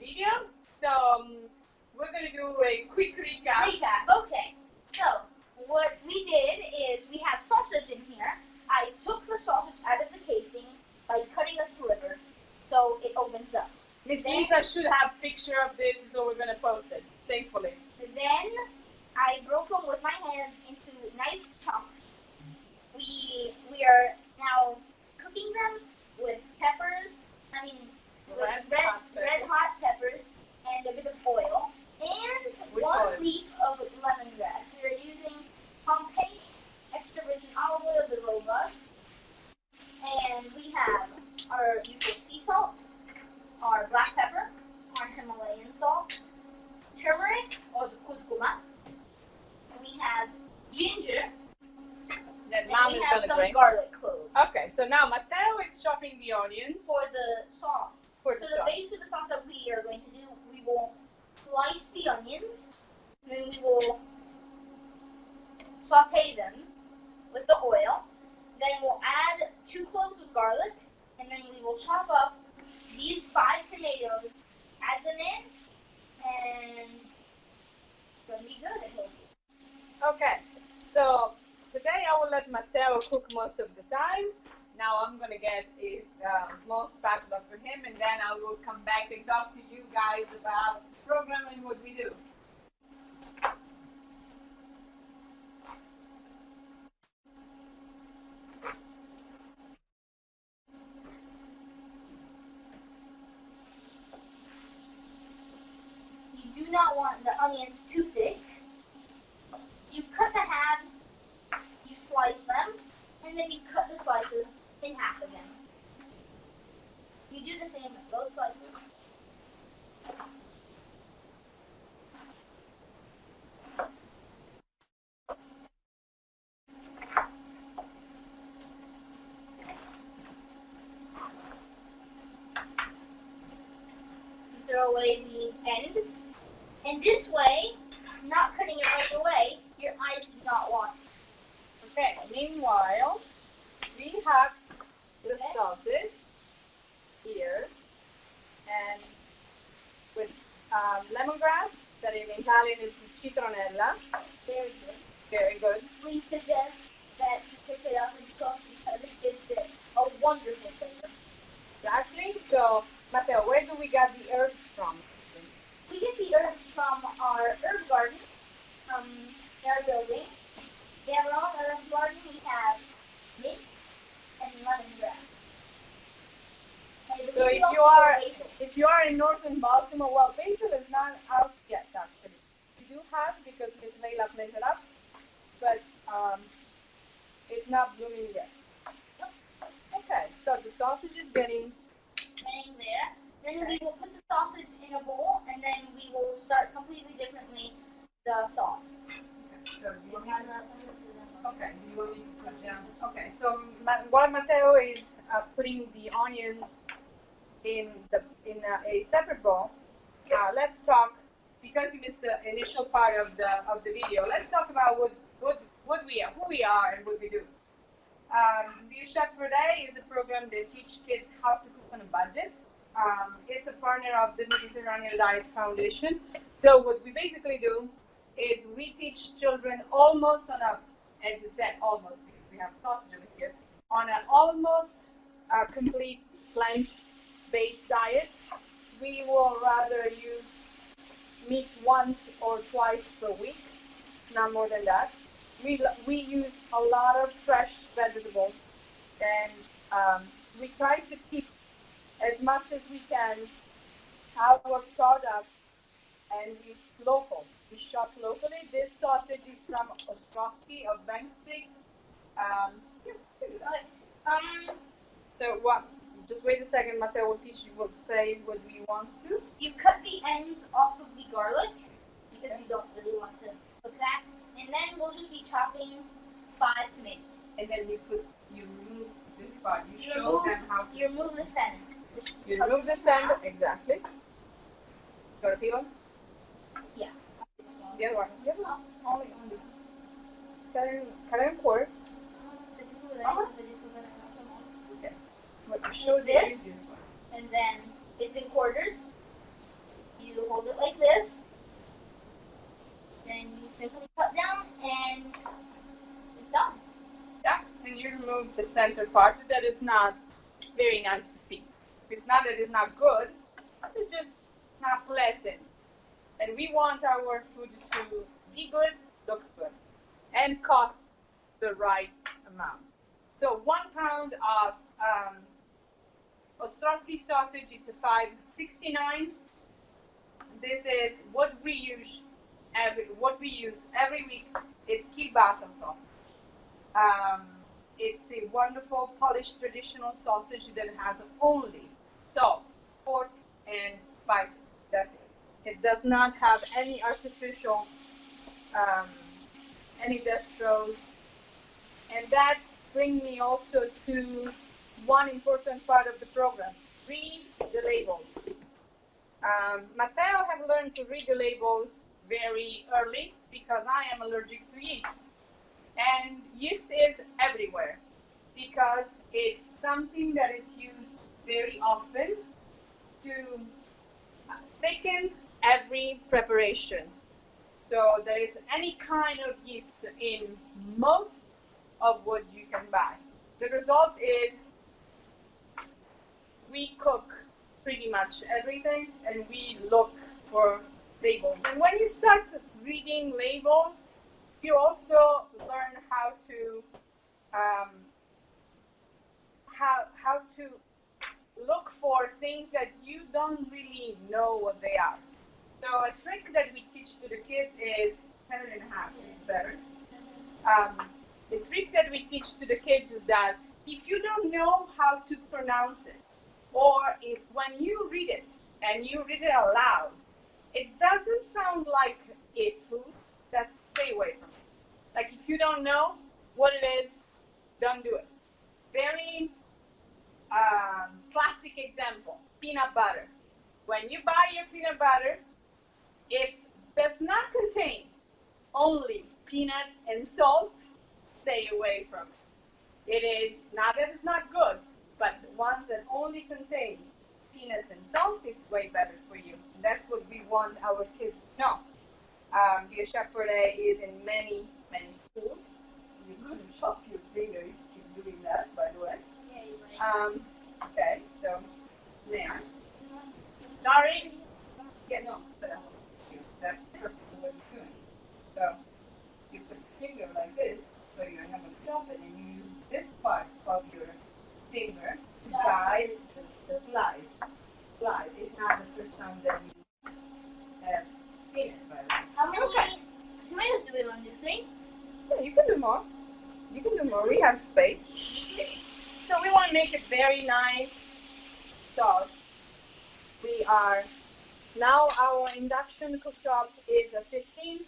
video. So we're going to do a quick recap. Okay. So what we did is we have sausage in here. I took the sausage out of the casing by cutting a sliver so it opens up. Miss Lisa should have a picture of this, so we're going to post it, thankfully. Then I broke them with my hands into nice chunks. We are now cooking them with peppers, red hot peppers, and a bit of oil, and one leaf of lemongrass. We are using Pompeii extra virgin olive oil, the robust, and we have our usual sea salt, our black pepper, our Himalayan salt, turmeric or the kurkuma. We have ginger. That mom we is have some bring. garlic cloves. Okay, so now Matteo is chopping the onions for the sauce. The base for the sauce that we are going to do, we will slice the onions, and then we will saute them with the oil. Then we'll add 2 cloves of garlic, and then we will chop up these 5 tomatoes, add them in, and it's going to be good, I hope. Okay, so today I will let Matteo cook most of the time. Now I'm going to get a small spatula for him, and then I will come back and talk to you guys about the program and what we do. You do not want the onions too thick. You cut the halves, you slice them, and then you cut the slices in half again. You do the same with both slices. You throw away the end. And this way, not cutting it right away, your eyes do not want. Okay, meanwhile, we have the sausage here, and with lemongrass, that in Italian is citronella. Very good. Very good. We suggest that you pick it up and cook because it gives it a wonderful flavor. Exactly. So, Matteo, where do we get the herbs from? We get the herbs from our herb garden, in our building. We have our own herb garden. We have mint and lemongrass. So if you are in northern Baltimore, well, basil is not out yet actually. We do have, because Miss Leila planted it up, but it's not blooming yet. Okay, so the sausage is getting there. Then we will put the sausage in a bowl, and then we will start completely differently the sauce. Okay, so do you want me to put down? Okay, so while Matteo is putting the onions in a separate bowl, let's talk, because you missed the initial part of the video. Let's talk about who we are and what we do. Be a Chef for a Day is a program that teaches kids how to cook on a budget. It's a partner of the Mediterranean Diet Foundation. So what we basically do is we teach children almost on a, as you said, almost, because we have sausage over here, on an almost complete plant-based diet. We will rather use meat once or twice per week, not more than that. We use a lot of fresh vegetables, and we try to keep as much as we can our product, and we local. We shop locally. This sausage is from Ostrowski of Bank Street. So what? Just wait a second, Matteo will teach you, will say what we want to. You cut the ends off of the garlic because you don't really want to cook that, and then we'll just be chopping 5 tomatoes. And then you remove this part. You show them how to. You remove the center. You remove the center, exactly. Got a peel? Yeah. The other one. The other one. Only. Cut it in quarters. Okay. What you showed this, and then it's in quarters. You hold it like this, then you simply cut down, and it's done. Yeah, and you remove the center part that is not very nice to see. It's not that it's not good, it's just not pleasant. And we want our food to be good, look good, and cost the right amount. So 1 pound of Ostrowski sausage, it's a 5.69. This is what we use every week. It's kielbasa sausage. It's a wonderful Polish traditional sausage that has only salt, pork, and spices. That's it. It does not have any artificial, any dextrose. And that brings me also to one important part of the program. Read the labels. Matteo have learned to read the labels very early because I am allergic to yeast. And yeast is everywhere because it's something that is used very often to thicken every preparation. So there is any kind of yeast in most of what you can buy. The result is we cook pretty much everything and we look for labels. And when you start reading labels, you also learn how to look for things that you don't really know what they are. So a trick that we teach to the kids is 10.5 is better. The trick that we teach to the kids is that if you don't know how to pronounce it, or if when you read it and you read it aloud, it doesn't sound like a food, that's stay away from it. Like if you don't know what it is, don't do it. Very classic example, peanut butter. When you buy your peanut butter, it does not contain only peanut and salt, stay away from it. It is not that it's not good, but the ones that only contains peanuts and salt, it's way better for you. And that's what we want our kids to know. BACFAD is in many, many schools. You couldn't chop your finger if you keep doing that, by the way. Yeah, you're right. Okay, so now, sorry, no, that's perfectly what you're doing. So you put your finger like this, so you're not going to chop it, and you use this part of your finger to guide the slice. It's not the first time that you have seen it, by the way. How many tomatoes do we want to do? 3? Yeah, you can do more. You can do more. We have space. So we want to make it very nice sauce. We are now our induction cooktop is a 15.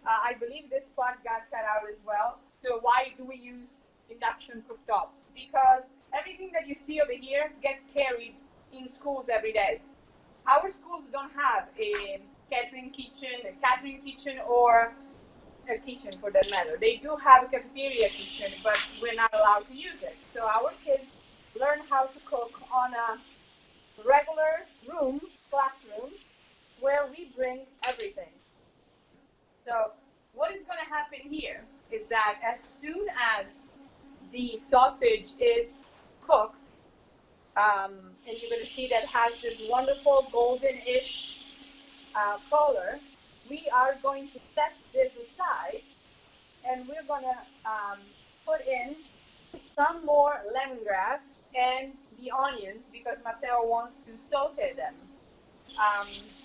I believe this part got cut out as well. So why do we use induction cooktops? Because everything that you see over here gets carried in schools every day. Our schools don't have a catering kitchen or a kitchen for that matter. They do have a cafeteria kitchen, but we're not allowed to use it. So our kids learn how to cook on a regular classroom, where we bring everything. So what is going to happen here is that as soon as the sausage is cooked, and you're going to see that has this wonderful golden-ish color, we are going to set this aside, and we're going to put in some more lemongrass and the onions because Matteo wants to saute them.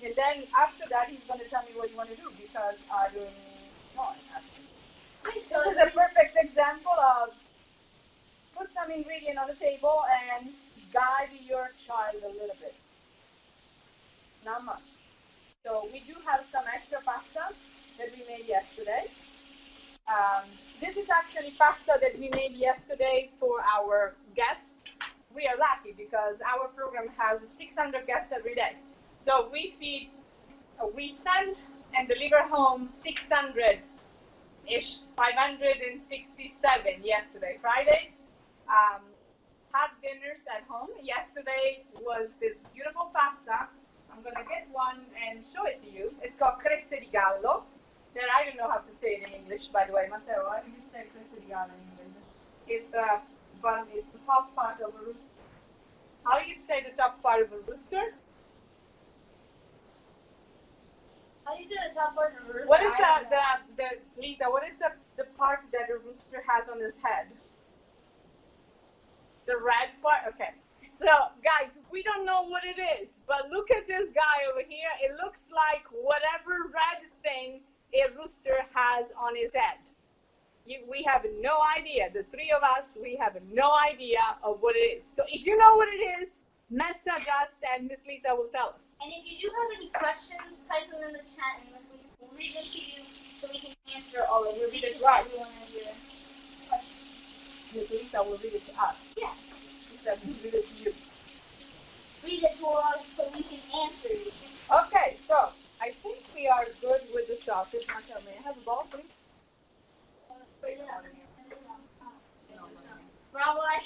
And then after that, he's going to tell me what you want to do because I don't know. This is a perfect example of put some ingredient on the table and guide your child a little bit. Not much. So we do have some extra pasta that we made yesterday. This is actually pasta that we made yesterday for our guests. We are lucky because our program has 600 guests every day. So we send and deliver home 600-ish, 567 yesterday, Friday. Had dinners at home. Yesterday was this beautiful pasta. I'm going to get one and show it to you. It's called creste di gallo. Then I don't know how to say it in English, by the way. Matteo, how do you say creste di gallo in English? It's the top part of a rooster. How do you say the top part of a rooster? How do you do the top part of a rooster? What is Lisa, what is the part that a rooster has on his head? The red part? Okay. So, guys, we don't know what it is, but look at this guy over here. It looks like whatever red thing a rooster has on his head. We have no idea. The three of us, we have no idea of what it is. So if you know what it is, message us and Miss Lisa will tell us. And if you do have any questions, type them in the chat and Miss Lisa will read them to you so we can answer all of them. Because everyone has your questions. Miss Lisa will read it to us. Yeah. She said we'll read it to you. Read it to us so we can answer you. Okay, so I think we are good with the sausage. Matteo, may I have a ball, please? Wrong way.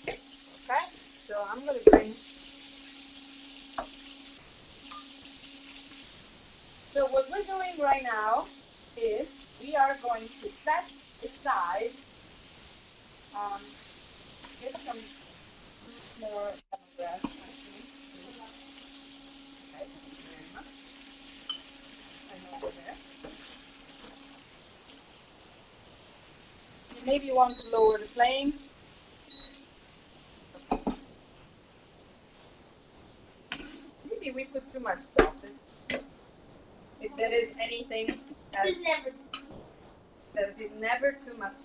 Okay, so I'm going to bring. So what we're doing right now is we are going to set aside, get some more lemongrass, actually. Okay, thank you very much. I know we're there. You maybe want to lower the flame. Maybe we put too much sausage. If there is anything There's never. There's never too much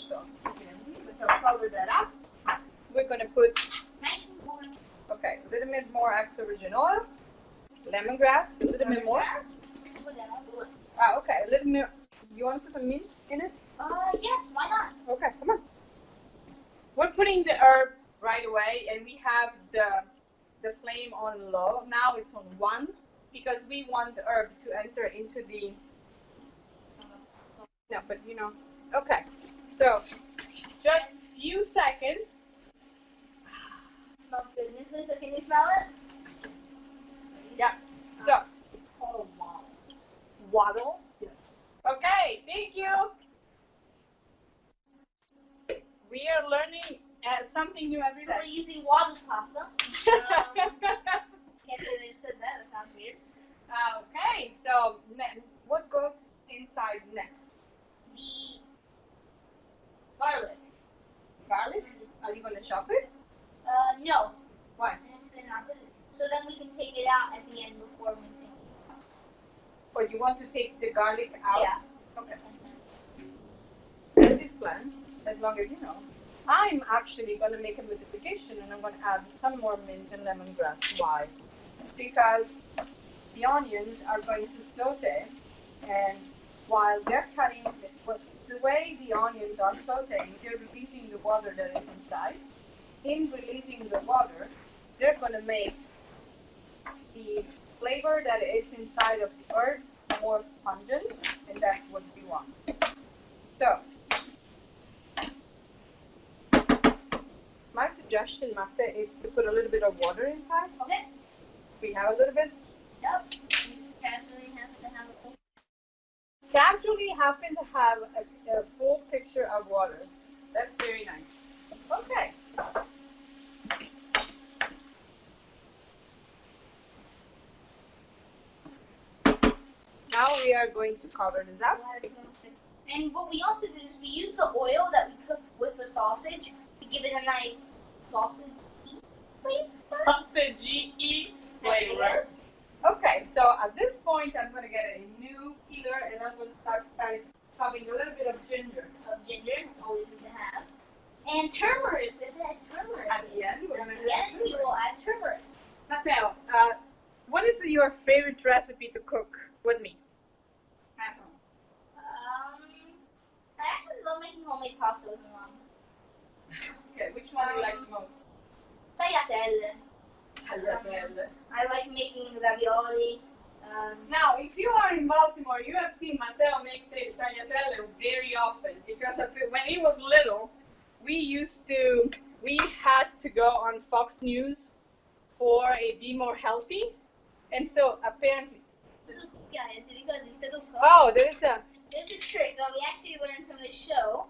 sauce. So cover that up. We're gonna put okay, a little bit more extra virgin oil, lemongrass, a little bit more. Okay, a little more. You want to put some mint in it? Yes, why not? Okay, come on. We're putting the herb right away, and we have the flame on low. Now it's on 1 because we want the herb to enter into the. No, but you know. Okay, so just a few seconds. Smells good. Miss Lisa, can you smell it? Yeah. So. It's called a waddle. Waddle? Yes. Okay, thank you. We are learning something new every day. So we're using waddle pasta. Can't believe I just said that. That sounds weird. Okay, so what goes inside next? The garlic. Garlic? Are you going to chop it? No. Why? So then we can take it out at the end before mixing the pasta. Or you want to take the garlic out? Yeah. Okay. That's his plan, as long as you know. I'm actually going to make a modification and I'm going to add some more mint and lemongrass. Why? Because the onions are going to saute, and while they're cutting, the way the onions are sauteing, they're releasing the water that is inside. In releasing the water, they're going to make the flavor that is inside of the herb more pungent, and that's what we want. So, my suggestion, Marta, is to put a little bit of water inside. Okay. We have a little bit. Yep. You just casually happen to have a full. Casually happen to have a full pitcher of water. That's very nice. Okay. Now we are going to cover this up. And what we also did is we used the oil that we cooked with the sausage to give it a nice sausage-y flavor. Sausage-y flavor. Okay, so at this point I'm going to get a new peeler and I'm going to start having a little bit of ginger. Always good to have. And turmeric. We've had turmeric. At the end, we're going to add turmeric. We will add turmeric. Matteo, what is your favorite recipe to cook with me? At home. I actually love making homemade pasta with my mom. Okay, which one do you like the most? Tagliatelle. Tagliatelle. I like making ravioli. Now, if you are in Baltimore, you have seen Matteo make tagliatelle very often because when he was little, we had to go on Fox News for a Be More Healthy, And so apparently, oh, there's a trick that we actually learned from the show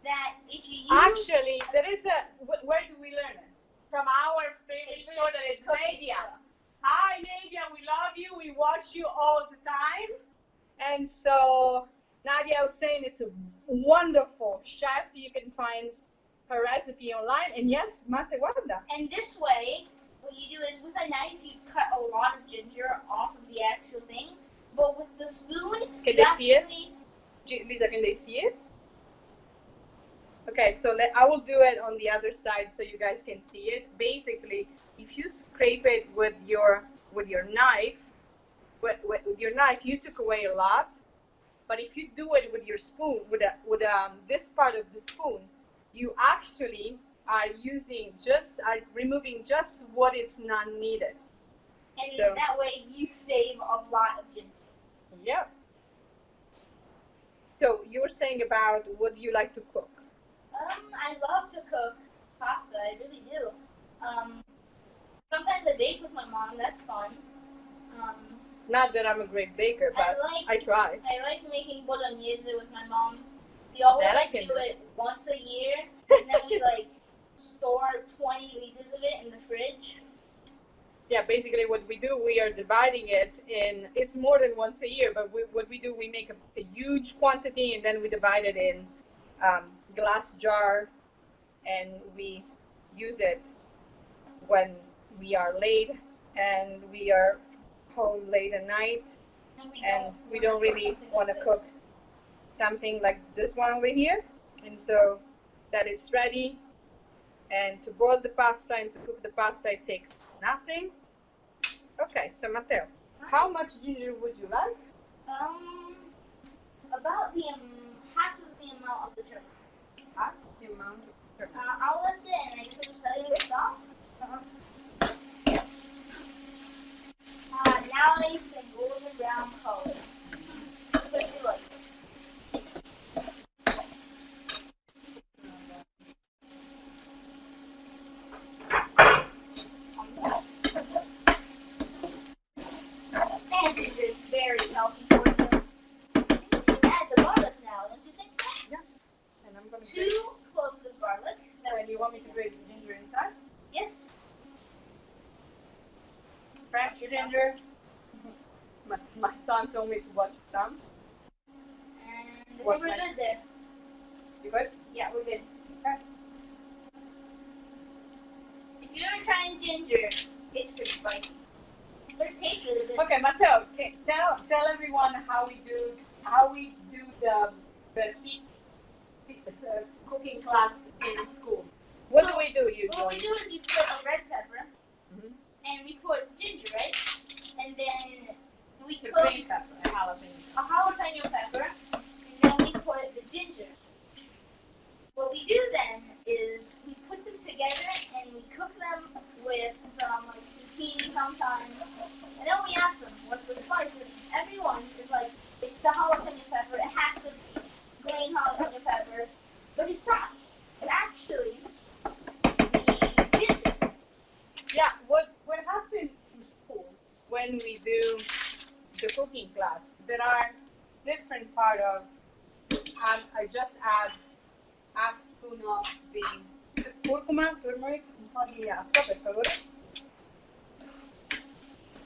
that if you use actually there is a where do we learn it? From our favorite show that is Nadia. Hi Nadia, we love you. We watch you all the time. And so Nadia was saying it's a wonderful chef. You can find her recipe online. And yes, mate guarda. And this way, what you do is with a knife, you cut a lot of ginger off of the actual thing. But with the spoon, can they see it? Lisa, can they see it? Okay, so I will do it on the other side so you guys can see it. Basically, if you scrape it with your knife, with your knife, you took away a lot. But if you do it with your spoon, with this part of the spoon, you actually are removing just what is not needed. And so, that way you save a lot of ginger. Yeah. So you were saying about what do you like to cook? I love to cook pasta. I really do. Sometimes I bake with my mom. That's fun. Not that I'm a great baker, but I try. I like making bolognese with my mom. We always do it once a year, and then we store 20 liters of it in the fridge. Yeah, basically what we do, we are dividing it in, it's more than once a year, but what we do, we make a huge quantity and then we divide it in glass jar and we use it when we are late and we are home late at night and we don't really want to cook something like this one over here. And so that it's ready. And to boil the pasta and to cook the pasta, it takes nothing. Okay, so Matteo, how much ginger would you like? About half of the amount of the turmeric. Half the amount of turmeric. I'll lift it and I guess I'm setting this off. Now it's a golden brown color. What do you like? And ginger is very healthy for you. You can add the garlic now, don't you think so? Yeah. And I'm going to 2 cloves of garlic. And you want me to grate the ginger inside? Yes. Fresh ginger. My son told me to watch some. And I think we're good there. You good? Yeah, we're good. Okay. If you're ever trying ginger, it's pretty spicy. But it tastes really good. Okay, Matteo, tell everyone how we do the heat cooking class in school. What do we do usually? What we do is we put a red pepper, and we put ginger, right? And then we put green pepper, a jalapeno pepper, and then we put the ginger. What we do then is we put them together and we cook them with some zucchini sometimes, and then we ask them what's the spice. And everyone is like, it's the jalapeno pepper. It has to be green jalapeno pepper, but it's not. It's actually the ginger. Yeah, what happens in school when we do the cooking class, there are different part of, I just add half spoon of the curcuma, turmeric, un po' di acqua, per favore.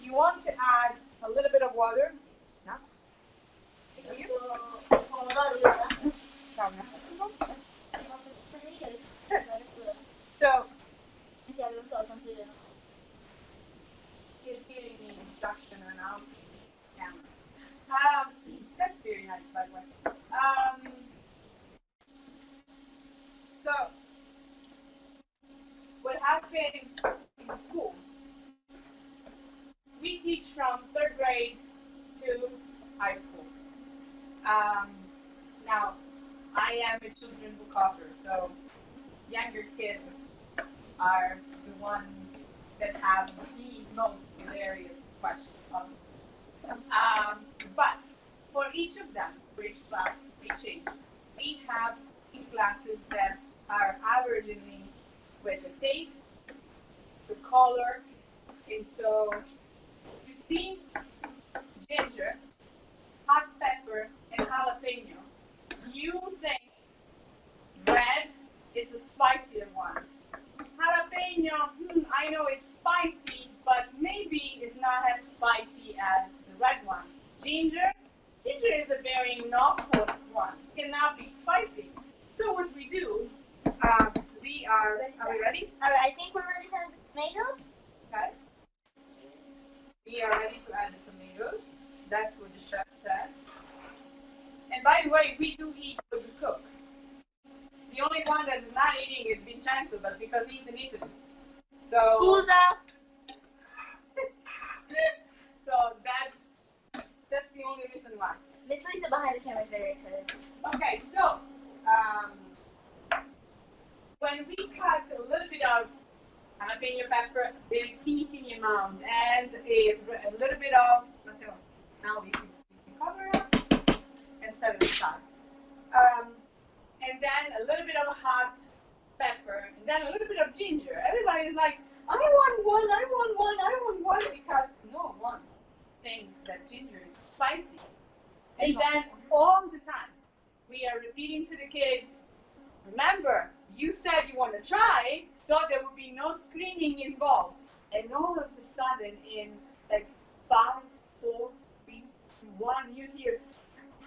You want to add a little bit of water. No? Thank you. So, he's giving me instruction on how to use the camera. That's very nice, by the way. So, what happened in school, we teach from 3rd grade to high school. Now, I am a children's book author, so younger kids are the ones that have the most hilarious questions. But for each of them, for each class, each age, we have classes that are averaging with the taste, the color, and so you we ready? Alright, I think we're ready to add the tomatoes. Okay. We are ready to add the tomatoes. That's what the chef said. And by the way, we do eat what we cook. The only one that is not eating is Vincenzo, but because he's in Italy. So, Scusa. so that's the only reason why. Miss Lisa behind the camera is very excited. Okay, so when we cut a little bit of jalapeno pepper, very teeny amount, and a little bit of, now we can cover it up and set it aside. And then a little bit of hot pepper, and then a little bit of ginger. Everybody is like, I want one, I want one, I want one, because no one thinks that ginger is spicy. And then all the time, we are repeating to the kids, remember, you said you want to try, so there will be no screaming involved. And all of a sudden, in like 5, 4, 3, 2, 1, you hear,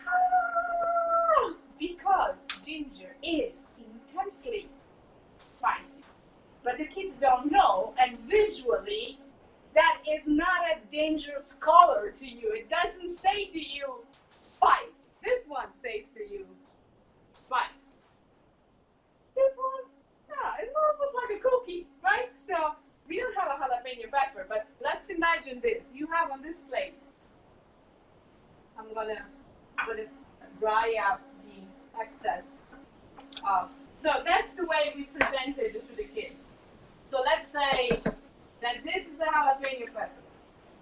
ah! Because ginger is intensely spicy. But the kids don't know, and visually, that is not a dangerous color to you. It doesn't say to you, spice. This one says to you, spice. This one, yeah, it's almost like a cookie, right? So we don't have a jalapeno pepper, but let's imagine this. You have on this plate, I'm gonna dry out the excess of. So that's the way we presented it to the kids. So let's say that this is a jalapeno pepper.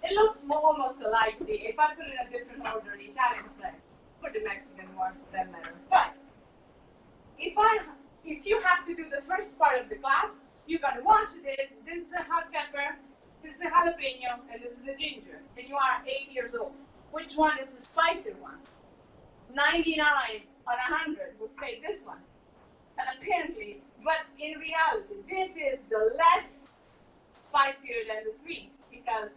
It looks almost like if I put it in a different order, the Italian flag, or the Mexican one for that matter. But if you have to do the first part of the class, you're going to watch this. This is a hot pepper, this is a jalapeno, and this is a ginger. And you are 8 years old. Which one is the spicy one? 99 on 100 would say this one. And apparently, but in reality, this is the less spicier than the 3, because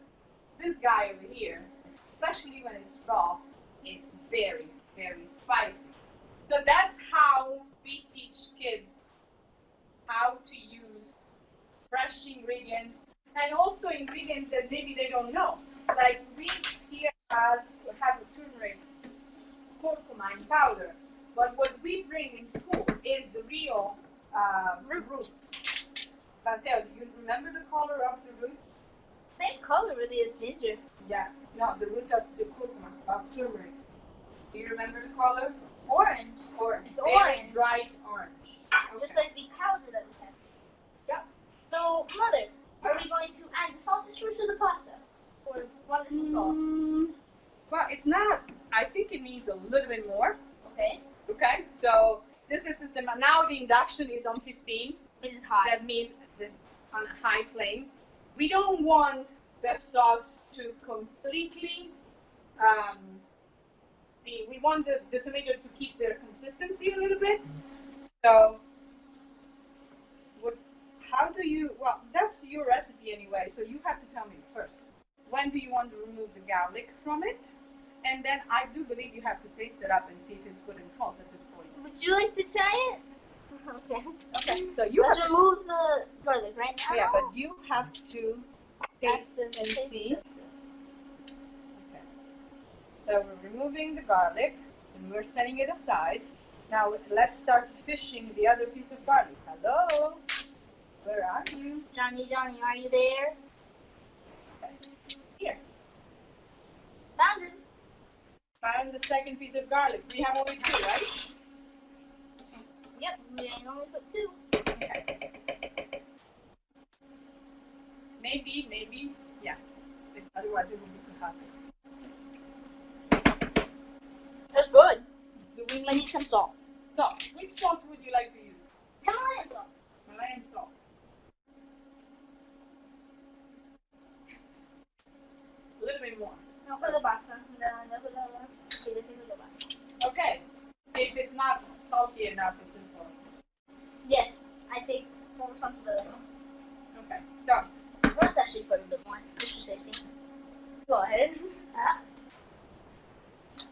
this guy over here, especially when it's raw, it's very, very spicy. So that's how we teach kids how to use fresh ingredients, and also ingredients that maybe they don't know. Like we here have a turmeric, curcuma in powder, but what we bring in school is the real root. Matteo, do you remember the color of the root? Same color really as ginger. Yeah, no, the root of the curcuma, of turmeric. Do you remember the color? Orange. Orange. It's very orange. Bright orange. Okay. Just like the powder that we have. Yeah. So, Mother, are we going to add the sausage first or the pasta? Or one different sauce? Well, it's not. I think it needs a little bit more. Okay. Okay, so this is system. Now the induction is on 15. Which is hot. That means it's on a high flame. We don't want the sauce to completely, we want the tomato to keep their consistency a little bit. So, how do you, well, that's your recipe anyway, so you have to tell me first. When do you want to remove the garlic from it? And then I do believe you have to taste it up and see if it's good and salt at this point. Would you like to try it? Okay. Okay, so you Let's have remove the garlic right now. yeah, but you have to taste and see. Okay. So we're removing the garlic and we're setting it aside. Now let's start fishing the other piece of garlic. Hello? Where are you? Johnny, are you there? Okay. Here. Found it. Found the second piece of garlic. We have only 2, right? Yep, we only put 2. Okay. Maybe, yeah. Otherwise it would be too hot. That's good. Do we I need some salt. salt? Which salt would you like to use? Himalayan salt. Himalayan salt. A little bit more. No, for the pasta. Okay. If it's not salty enough, it's just salt. Yes, I take full responsibility. Okay. So, Let's actually put a bit more, just for safety. Go ahead.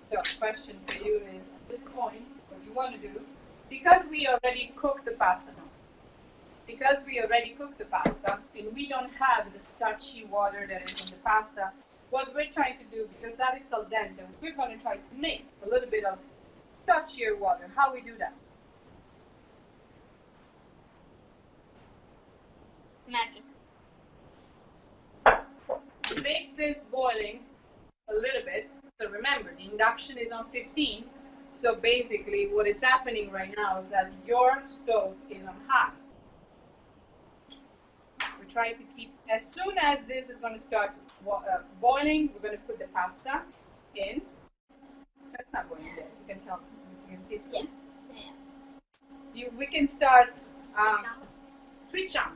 the question for you is, at this point, what you want to do, because we already cooked the pasta now, because we already cooked the pasta and we don't have the starchy water that is in the pasta, what we're trying to do, because that is al dente, we're going to try to make a little bit of starchier water. How we do that? Magic. Make this boiling a little bit. So remember, the induction is on 15. So basically what is happening right now is that your stove is on high. We're trying to keep, as soon as this is going to start boiling, we're going to put the pasta in. That's not going there. You can tell. You can see it. Yeah. We can start. Switchamo.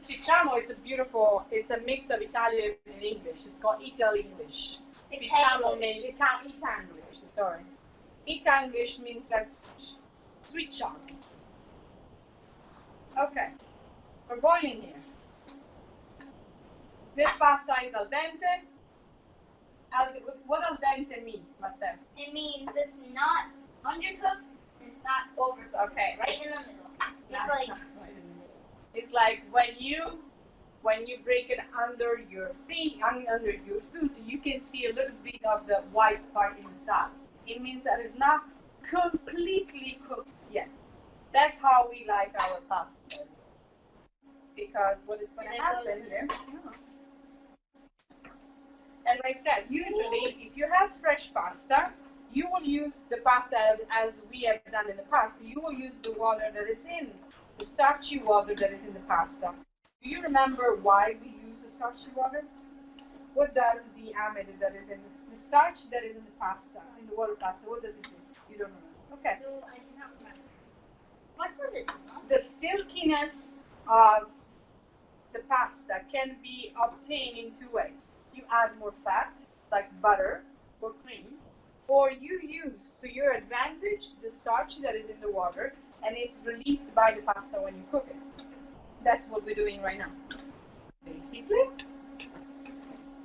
Switchamo. It's a beautiful. It's a mix of Italian and English. It's called Ital-English. Itanglish. Sorry. Itanglish means that's switchamo. Okay. We're boiling here. This pasta is al dente. What al dente mean, Matteo? It means it's not undercooked and it's not overcooked. Okay. Right in the middle. It's like when you break it under your feet, under your food, you can see a little bit of the white part inside. It means that it's not completely cooked yet. That's how we like our pasta. Because what is going to happen here, as I said, usually if you have fresh pasta, you will use the pasta as we have done in the past. You will use the water that it's in, the starchy water that is in the pasta. Do you remember why we use the starchy water? What does the amide that is in the starch that is in the pasta, in the water pasta, what does it do? You don't remember. Okay. No, I do not remember. What was it? The silkiness of the pasta can be obtained in two ways. You add more fat, like butter or cream, or you use to your advantage the starch that is in the water and it's released by the pasta when you cook it. That's what we're doing right now. Basically,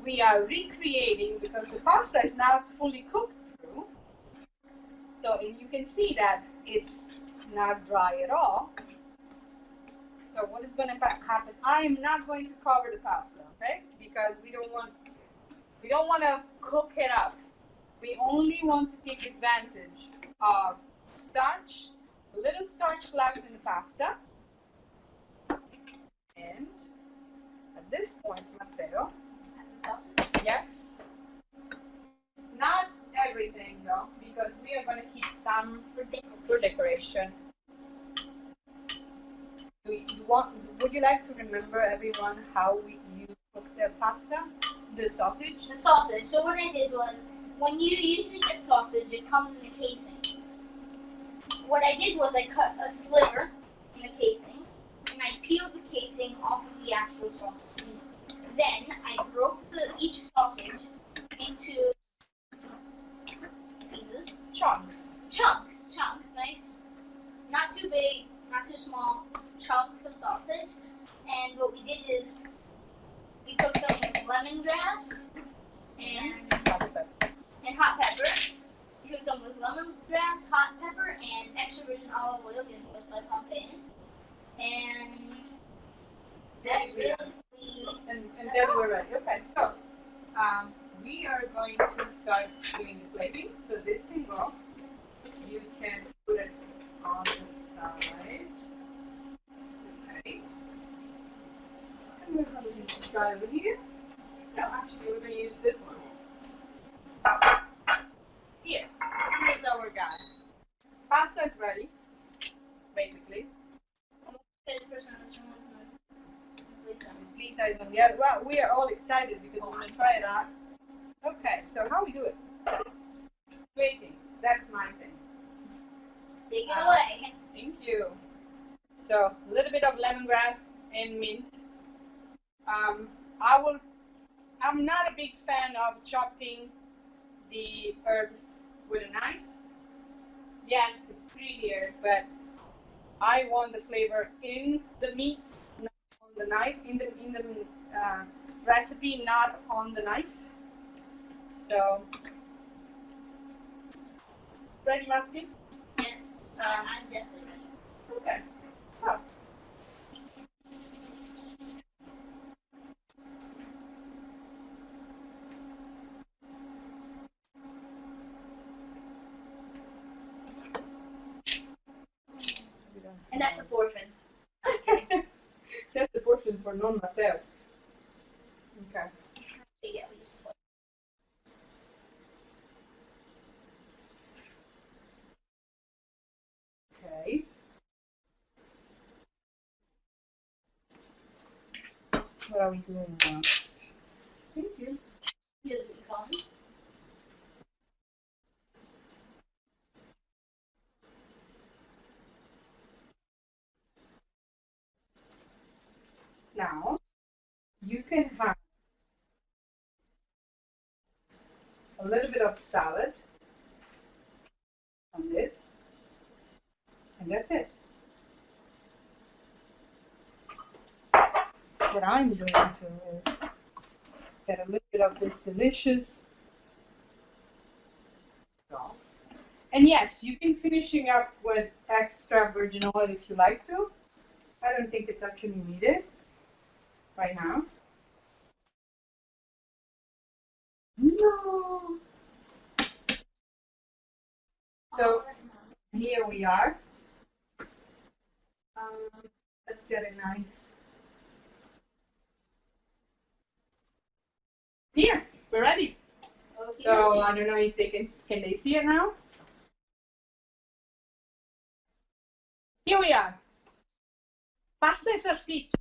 we are recreating, because the pasta is not fully cooked through, so you can see that it's not dry at all. So what is going to happen? I am not going to cover the pasta, okay? Because we don't want to cook it up. We only want to take advantage of starch, a little starch left in the pasta. And at this point, Matteo, yes, not everything though, because we are going to keep some for decoration. Would you like to remember, everyone, how you cook the pasta? The sausage? The sausage. So what I did was, when you usually get sausage, it comes in a casing. What I did was I cut a sliver in the casing, and I peeled the casing off of the actual sausage. Then I broke each sausage into pieces. Chunks. Chunks, nice. Not too big, not too small. Chunks of sausage. And what we did is we cooked them with lemongrass and hot pepper. We cooked them with lemongrass, hot pepper, and extra virgin olive oil given to us by Pompeii. And that's really. And then we're ready. Okay, so we are going to start doing the plating. So this can go. You can put it on the side. Okay. And we're going to use this guy over here. No, actually, we're going to use this one. Here. Here's our guy. Pasta is ready, basically. Miss Lisa is on the other. Well, we are all excited because we're going to try it out. Okay, so how we do it? Waiting. That's my thing. Take it away. Thank you. So a little bit of lemongrass and mint. I'm not a big fan of chopping the herbs with a knife. Yes, it's prettier, but I want the flavor in the meat, not on the knife. In the recipe, not on the knife. So, ready, Martin? Yes, I'm definitely ready. Okay. So, And that's a portion. That's the portion for non-Matteo. Okay. Big at least. Okay. What are we doing now? Thank you. Here's the becomes. Now, you can have a little bit of salad on this, and that's it. What I'm going to is get a little bit of this delicious sauce. And yes, you can finishing up with extra virgin oil if you like to. I don't think it's actually needed right now. No. So here we are. Let's get a nice. Here, we're ready. Okay. So I don't know if they can they see it now? Here we are. Pasta e salsiccia.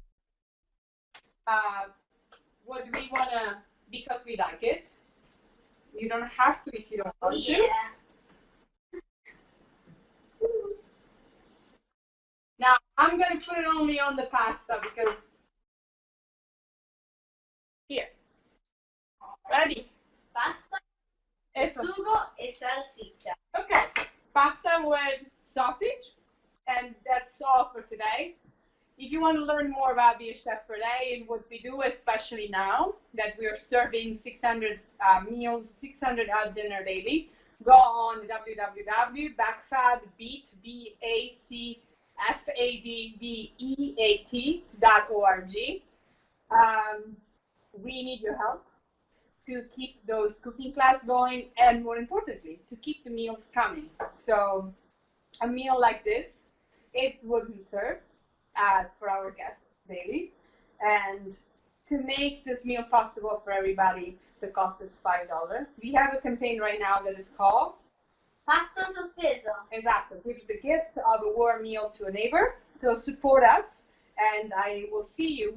What do we wanna? Because we like it. You don't have to if you don't want to. Now I'm gonna put it only on the pasta because here. Ready? Pasta, sugo e salsiccia. Okay. Pasta with sausage, and that's all for today. If you want to learn more about Be a Chef for Day and what we do, especially now that we are serving 600 meals, 600 at dinner daily, go on www.bacfadbeat.org. We need your help to keep those cooking class going, and more importantly, to keep the meals coming. So a meal like this, it's what we serve for our guests daily. And to make this meal possible for everybody, the cost is $5. We have a campaign right now that is called Pasta Sospeso. Exactly. Give the gift of a warm meal to a neighbor. So support us, and we will see you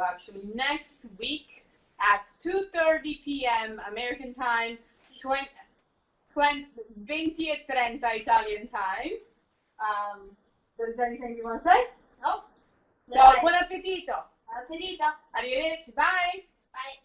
actually next week at 2:30 p.m. American time, 20:30 Italian time. There's anything you want to say? No. So, buon appetito. Buon appetito. Arrivederci. Bye. Bye.